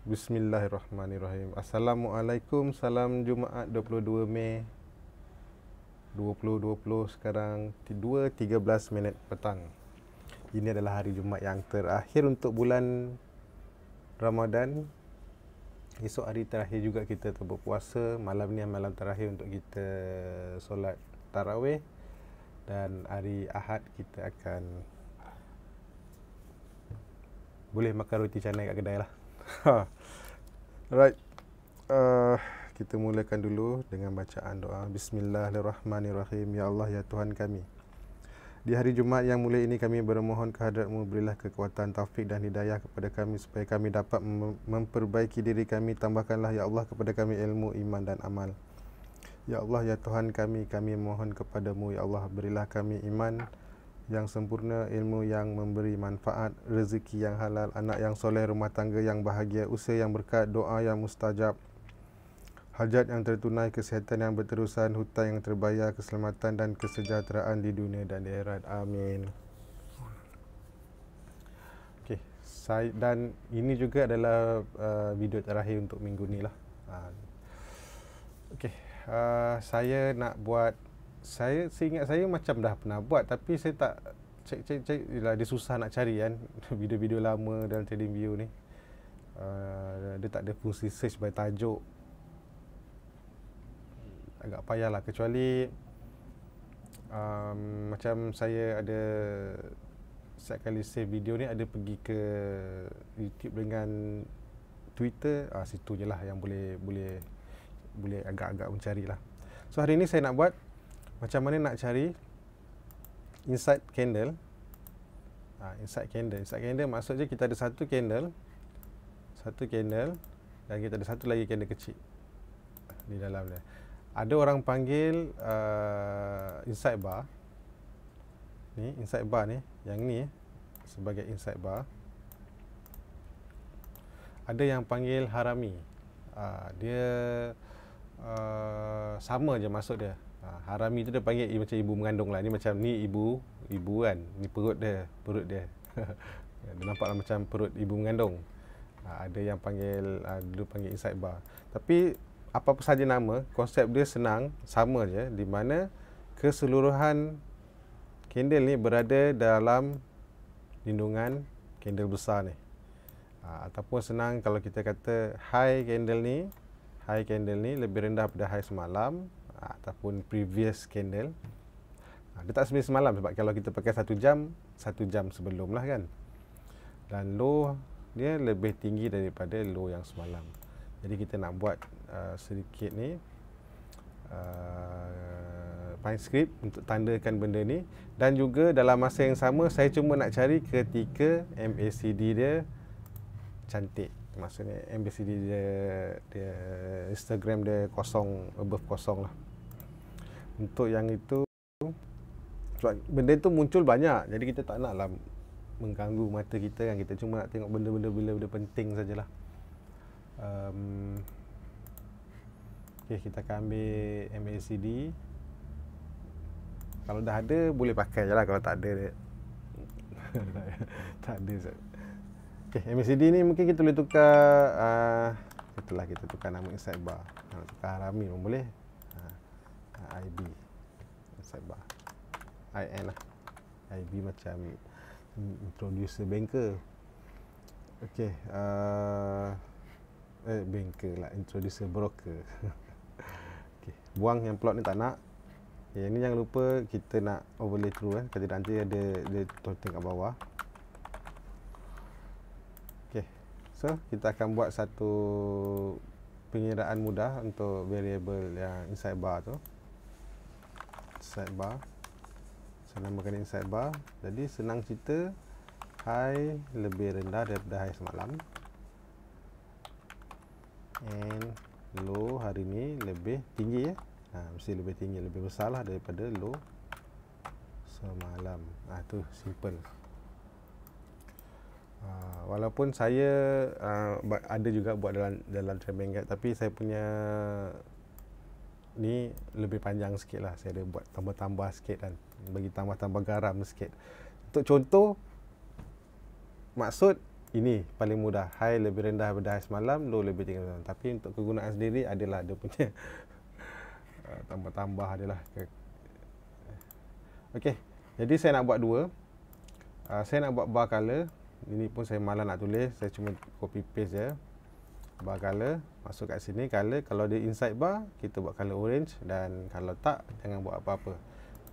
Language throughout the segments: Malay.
Bismillahirrahmanirrahim. Assalamualaikum, salam Jumaat 22 Mei 2020. Sekarang 2.13 minit petang. Ini adalah hari Jumaat yang terakhir untuk bulan Ramadan. Esok hari terakhir juga kita berpuasa. Malam ni malam terakhir untuk kita solat tarawih. Dan hari Ahad kita akan boleh makan roti canai kat kedai lah. Right. Kita mulakan dulu dengan bacaan doa. Bismillahirrahmanirrahim. Ya Allah, ya Tuhan kami, di hari Jumaat yang mulia ini kami bermohon kehadrat-Mu, berilah kekuatan, taufik dan hidayah kepada kami supaya kami dapat memperbaiki diri kami. Tambahkanlah ya Allah kepada kami ilmu, iman dan amal. Ya Allah, ya Tuhan kami mohon kepadamu ya Allah, berilah kami iman yang sempurna, ilmu yang memberi manfaat, rezeki yang halal, anak yang soleh, rumah tangga yang bahagia, usaha yang berkat, doa yang mustajab, hajat yang tertunai, kesihatan yang berterusan, hutang yang terbayar, keselamatan dan kesejahteraan di dunia dan di akhirat. Amin. Okey, dan ini juga adalah video terakhir untuk minggu ni lah. Okey, saya nak buat, seingat saya macam dah pernah buat, tapi saya tak cek lah, dia susah nak cari kan video-video lama dalam TradingView ni. Dia tak ada fungsi search by tajuk, agak payah lah. Kecuali macam saya ada setiap kali save video ni ada pergi ke YouTube dengan Twitter, situ je lah yang boleh agak-agak mencari lah. So hari ni saya nak buat macam mana nak cari inside candle. Inside candle maksudnya kita ada satu candle dan kita ada satu lagi candle kecil di dalam dia. Ada orang panggil inside bar ni, inside bar ni, yang ni sebagai inside bar. Ada yang panggil harami. Dia sama je maksud dia. Harami tu dia panggil macam ibu mengandung lah. Ni macam ni ibu kan. Ni perut dia. Dia nampaklah macam perut ibu mengandung. Ada yang panggil dia panggil inside bar. Tapi apa-apa saja nama, konsep dia senang, sama je, di mana keseluruhan candle ni berada dalam lindungan candle besar ni. Ataupun senang kalau kita kata high candle ni lebih rendah pada high semalam ataupun previous candle. Dia tak sebenarnya semalam, sebab kalau kita pakai 1 jam sebelum lah kan. Dan low dia lebih tinggi daripada low yang semalam. Jadi kita nak buat sedikit ni fine script untuk tandakan benda ni. Dan juga dalam masa yang sama saya cuma nak cari ketika MACD dia cantik. Maksudnya MACD dia Instagram dia kosong, above kosong lah. Untuk yang itu, sebab benda tu muncul banyak, jadi kita tak naklah mengganggu mata kita kan. Kita cuma nak tengok benda-benda penting sajalah. Okay, kita akan ambil MACD. Kalau dah ada boleh pakai je lah, kalau tak ada tak ada. Okay, MACD ni mungkin kita boleh tukar, setelah kita tukar nama inside bar. Tukar harami pun boleh. IB inside bar, IN lah. IB macam introducer banker. Okay, banker lah, introducer broker. Okay, buang yang plot ni, tak nak. Okay, ni jangan lupa kita nak overlay through kan, kalau nanti ada dia total kat bawah. Okay, so kita akan buat satu pengiraan mudah untuk variable yang inside bar tu. Inside bar, saya namakan inside bar. Jadi senang cerita, high lebih rendah daripada high semalam, and low hari ni lebih tinggi ya. Mesti lebih tinggi, lebih besar lah daripada low semalam. Tu simple. Walaupun saya ada juga buat dalam trailing guide, tapi saya punya ni lebih panjang sikit lah. Saya ada buat tambah-tambah sikit kan, bagi tambah-tambah garam sikit. Untuk contoh, maksud ini paling mudah. High lebih rendah daripada high semalam, low lebih tinggi semalam. Tapi untuk kegunaan sendiri adalah dia punya tambah-tambah adalah. Okey. Jadi saya nak buat dua. Saya nak buat bar color. Ini pun saya malas nak tulis, saya cuma copy paste je. Bar color, masuk kat sini color. Kalau dia inside bar, kita buat color orange, dan kalau tak, jangan buat apa-apa.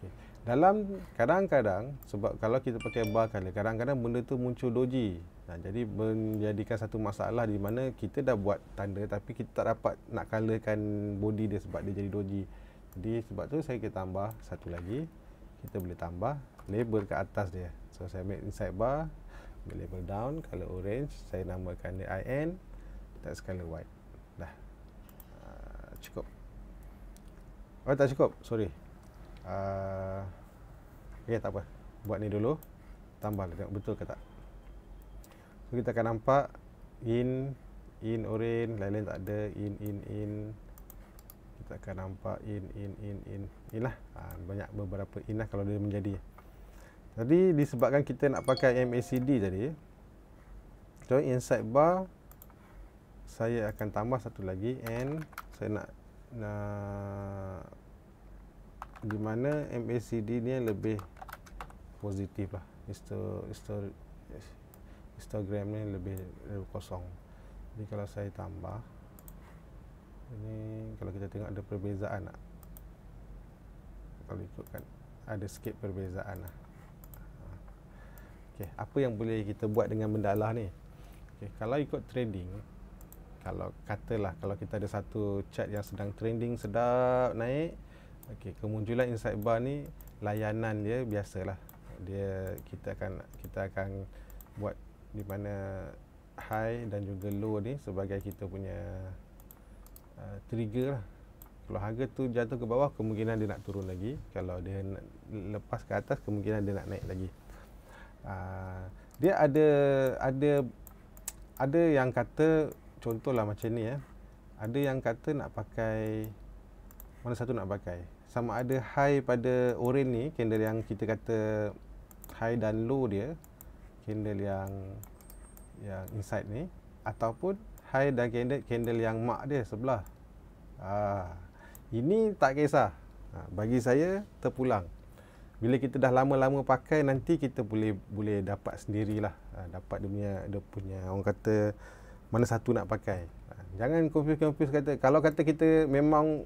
Okay. Dalam kadang-kadang, sebab kalau kita pakai bar color, kadang-kadang benda tu muncul doji. Jadi menjadikan satu masalah di mana kita dah buat tanda tapi kita tak dapat nak colorkan body dia sebab dia jadi doji. Jadi sebab tu saya kita tambah satu lagi. Kita boleh tambah label kat atas dia. So saya ambil inside bar, ambil label down, color orange, saya namakan dia IN, text color white. Dah. Cukup. Oh, tak cukup, sorry. Ya, tak apa. Buat ni dulu. Tambah tengok betul ke tak. So kita akan nampak in orange, lain-lain tak ada, in. Kita akan nampak in lah. Banyak beberapa in lah kalau dia menjadi. Jadi disebabkan kita nak pakai MACD tadi, so inside bar saya akan tambah satu lagi, and saya nak di mana MACD ni lebih positif lah. Histogram ni lebih kosong. Jadi kalau saya tambah ini, kalau kita tengok ada perbezaan tak? Kalau ikutkan ada sikit perbezaan lah. Okay, apa yang boleh kita buat dengan benda Allah ni? Okay, kalau ikut trending, kalau katalah kalau kita ada satu chart yang sedang trending sedap naik, okay, kemunculan inside bar ni layanan dia biasalah. Kita akan buat di mana high dan juga low ni sebagai kita punya trigger lah. Kalau harga tu jatuh ke bawah, kemungkinan dia nak turun lagi. Kalau dia lepas ke atas, kemungkinan dia nak naik lagi. Dia ada yang kata, contohlah macam ni ada yang kata nak pakai mana satu nak pakai, sama ada high pada orange ni, candle yang kita kata high dan low dia, candle yang inside ni, ataupun high dan candle yang mark dia sebelah. Ini tak kisah. Bagi saya terpulang. Bila kita dah lama-lama pakai, nanti kita boleh dapat sendirilah. Dapat dia punya orang kata mana satu nak pakai. Jangan confuse kata. Kalau kata kita memang,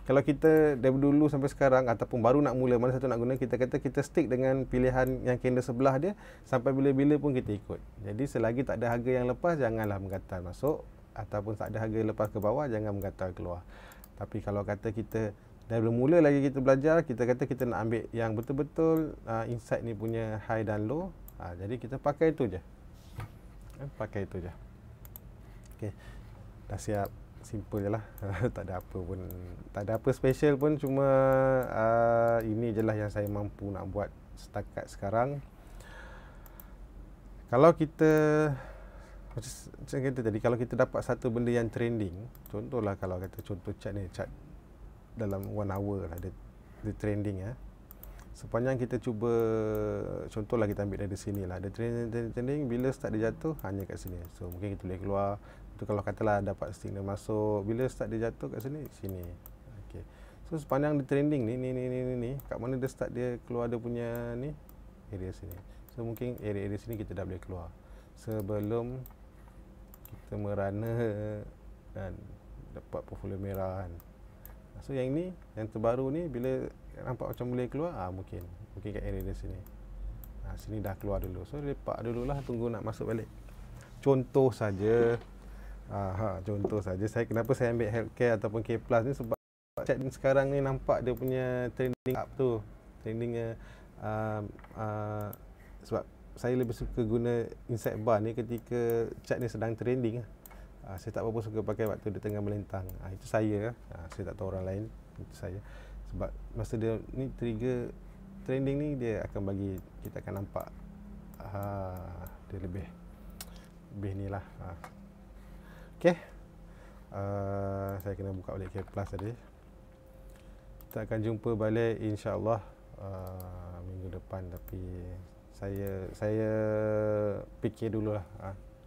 kalau kita dari dulu sampai sekarang ataupun baru nak mula mana satu nak guna, kita kata kita stick dengan pilihan yang candle sebelah dia sampai bila-bila pun kita ikut. Jadi selagi tak ada harga yang lepas, janganlah menggatal masuk, ataupun tak ada harga yang lepas ke bawah, jangan menggatal keluar. Tapi kalau kata kita dari mula lagi kita belajar, kita kata kita nak ambil yang betul-betul inside ni punya high dan low, jadi kita pakai itu je. Pakai itu je. Okey. Dah siap. Simple je lah. Tak ada apa pun, tak ada apa special pun, cuma ini je lah yang saya mampu nak buat setakat sekarang. Kalau kita macam kata tadi, kalau kita dapat satu benda yang trending, contohlah kalau kata contoh chart ni, chart dalam 1 hour lah dia trending sepanjang kita cuba, contohlah kita ambil dari sini lah, ada trending, bila start dia jatuh hanya kat sini, so mungkin kita boleh keluar. Itu kalau katalah dapat signal masuk, bila start dia jatuh kat sini. Okay. So sepanjang dia trending ni, kat mana dia start dia keluar dia punya ni, area sini. So mungkin area sini kita dah boleh keluar sebelum kita merana dan dapat portfolio merah kan. So yang ni, yang terbaru ni, bila nampak macam boleh keluar, mungkin kat area di sini. Sini dah keluar dulu. So lepak dululah, tunggu nak masuk balik. Contoh saja. Contoh saja. Kenapa saya ambil healthcare ataupun K+ ni, sebab chat ni sekarang ni nampak dia punya trending up tu. Trendingnya sebab saya lebih suka guna inside bar ni ketika chat ni sedang trending. Saya tak berapa suka pakai waktu dia tengah melintang. Itu saya. Saya tak tahu orang lain. Itu saya. Sebab masa dia ni trigger trending ni, dia akan bagi kita akan nampak dia lebih ni lah. Okay. Saya kena buka balik K+ tadi. Kita akan jumpa balik insya-Allah minggu depan, tapi Saya fikir dululah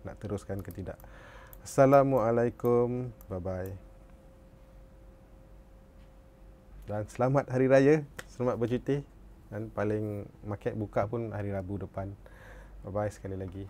nak teruskan ke tidak. Assalamualaikum. Bye bye. Dan selamat hari raya, selamat bercuti. Dan paling market buka pun hari Rabu depan. Bye bye sekali lagi.